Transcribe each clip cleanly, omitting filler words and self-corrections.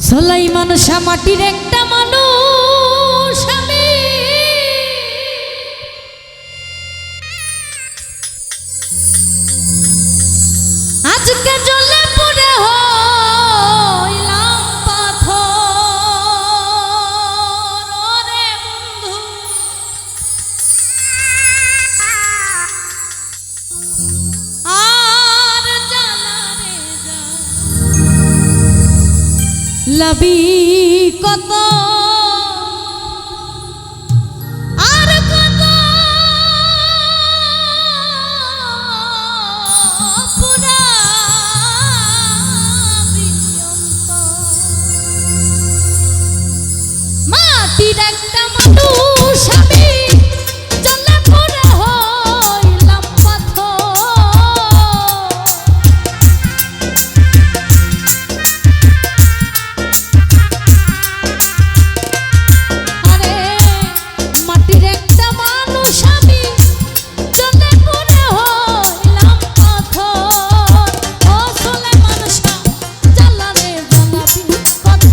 সুলাইমান শাহ মাটির একটা মানুষ আমি, আজকে জ্বলে পুড়ে হইলাম পাথর। ওরে বন্ধু আর জ্বালা রে লাবি কত আর কত পুরাবি মাটির একটা মানুষ আমি, জ্বলে পুড়ে হইলাম পাথর। আরে মাটির একটা মানুষ আমি, জ্বলে পুড়ে হইলাম পাথর। ও সুলাইমান শাহ জ্বালা রে জ্বালাবি কত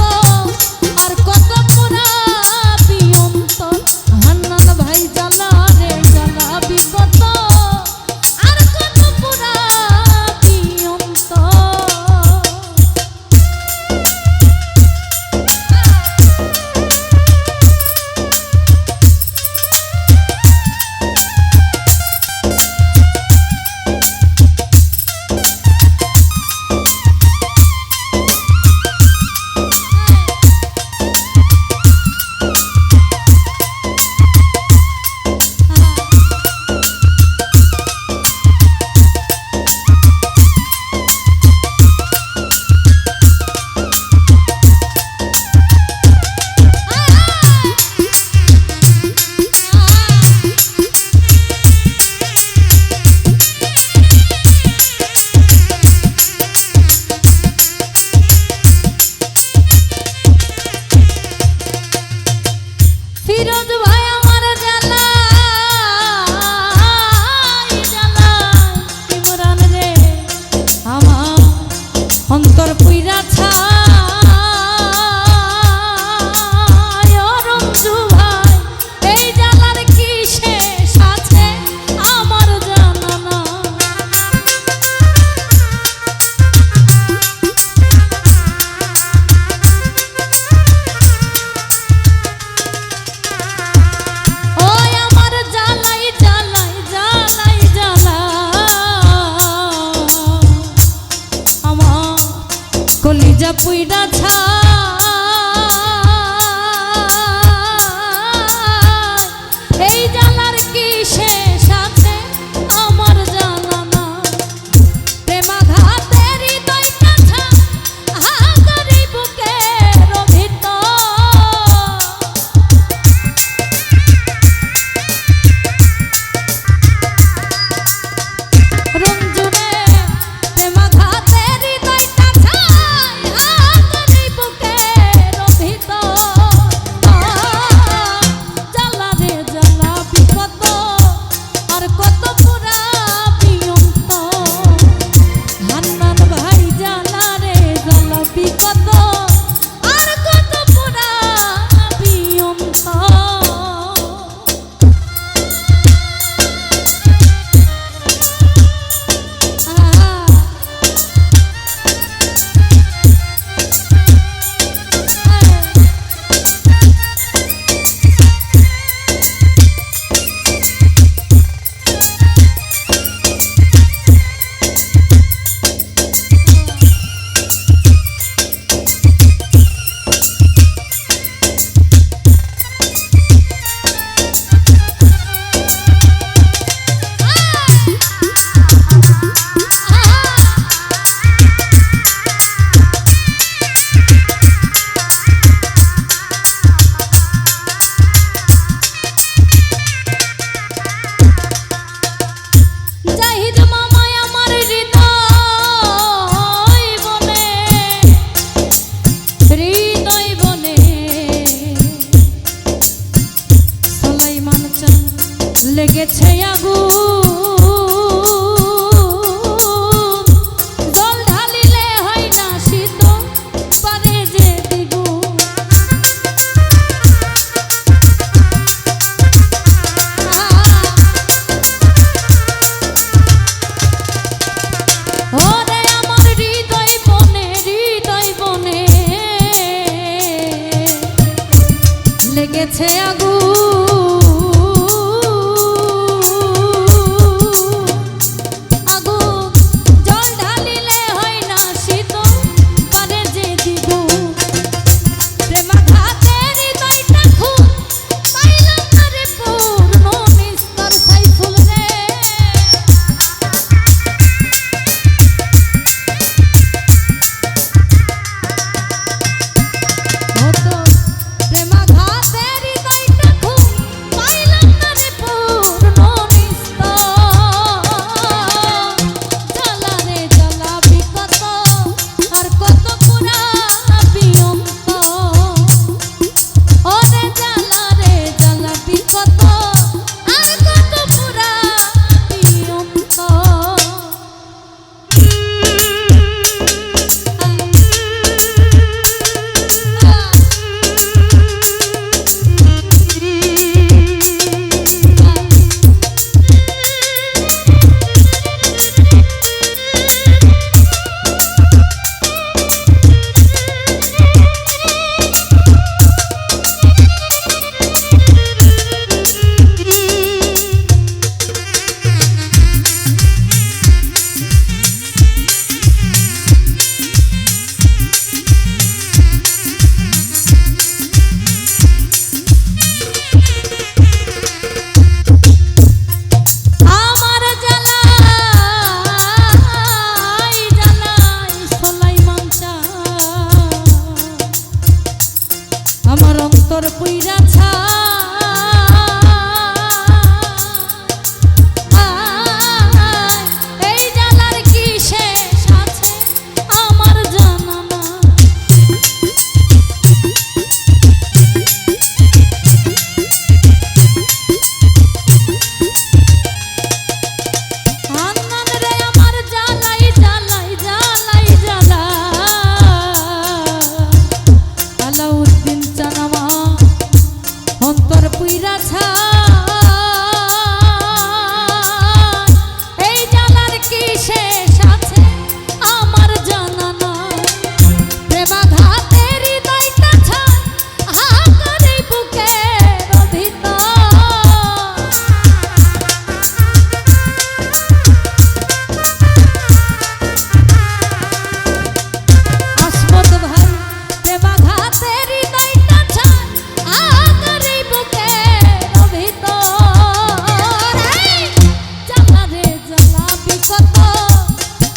আর কত পুরাবি অন্তর। হান্নান ভাই জ্বালা রে জ্বালাবি কত আর কত পুরাবি অন্তর। ফিরোজ ভাই আমার জ্বালাই জ্বালাই, ইমরান রে আমার অন্তর পুইরা ছাই। ও রঞ্জু ভাই এই জ্বালার কি শেষ আছে আমার জানা না। ওই আমার জ্বালাই জ্বালাই জ্বালাই জ্বালা, আমার কলিজা পুইরা ছাই। এই জ্বালার কি শেষ আছে আমার জানা না। প্রেমাঘাতের হৃদয়টা হাহাকারে বুকের ভিতর। রঞ্জুরে প্রেমাঘাতের হৃদয়টা ছাই হাহাকারে বুকের লেগেছে আগুন আমার অন্তর পুইরা ছা এই জ্বালার কি শেষ আছে আমার জানা না আনন্দ রে আমার জ্বালাই জ্বালাই জ্বালাই জ্বালা আলাউদ্দিন জানামা অন্তর পুইরা ছা এই জ্বালার কি শেষ আছে আমার জানা না প্রেমাঘাতে হৃদয়টা ছায় হাহাকারে বুকের ভিতর আসমত ভাই প্রেমাঘাতে হৃদয়টা ছায় হাহাকারে বুকের ভিতর জ্বালা রে জ্বালাবি কত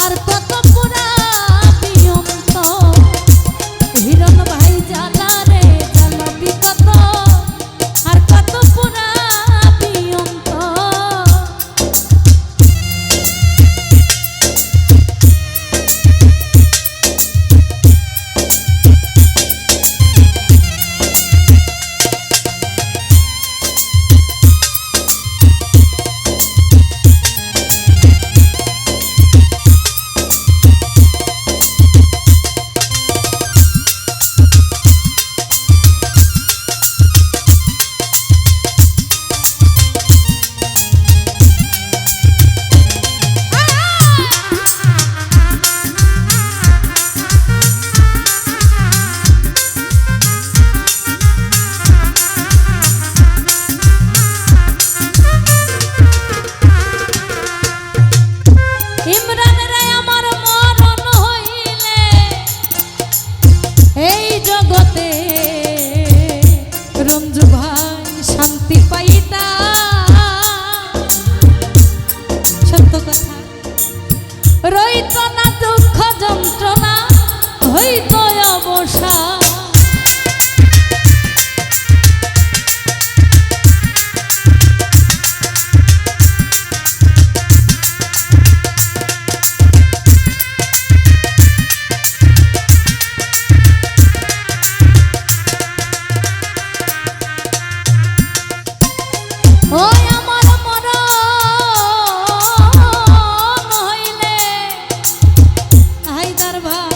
আর কত পুরাবি অন্তর হিরণ ভাই জ্বালা রে জ্বালাবি কত আর কত পুরাবি অন্তর ইমরান রে আমার মরণ হইলে এই জগতে রঞ্জু ভাই শান্তি পাইতা সত্য কথা রইত না দুঃখ যন্ত্রণা হইত অবসাদ ওই আমার মরণ হইলে হায়দার ভাই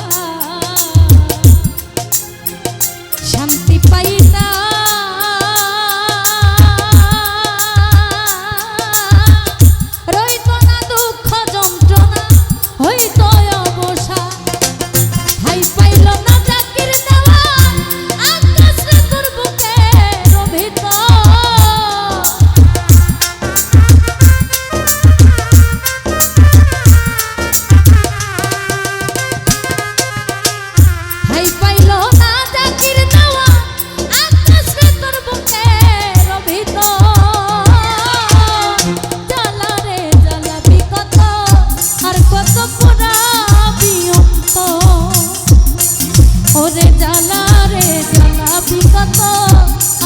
জ্বালা রে জ্বালা বিকত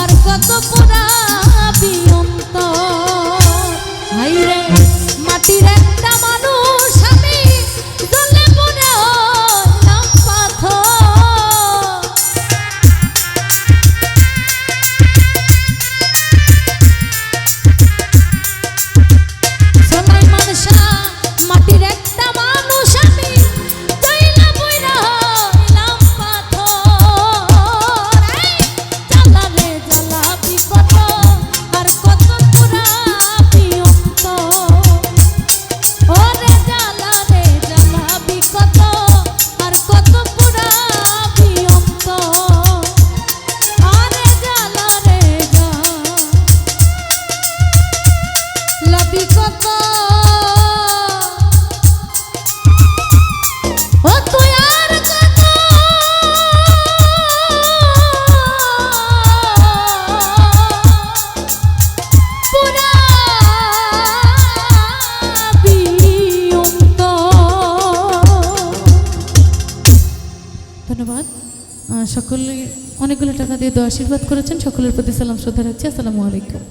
আর কত পোড়াবি অন্তর হাইরে মাটির একটা মানুষ আমি জ্বলে পড়ে হলাম পাথর সুলাইমান শাহ মাটির একটা মানুষ আমি জ্বলে পড়ে হলাম পাথর এই জ্বালা রে জ্বালা বিকত আর কত পোড়াবি অন্তর ওরে জ্বালা রে জ্বালা বিকত আর কত পোড়াবি অন্তর আরে জ্বালা রে জ্বালা বিকত ও তুই আর কত পোড়াবি ধন্যবাদ সকলে অনেকগুলো টাকা দিয়ে আশীর্বাদ করেছেন সকলের প্রতি সালাম শ্রদ্ধা রাখছি আসসালামু আলাইকুম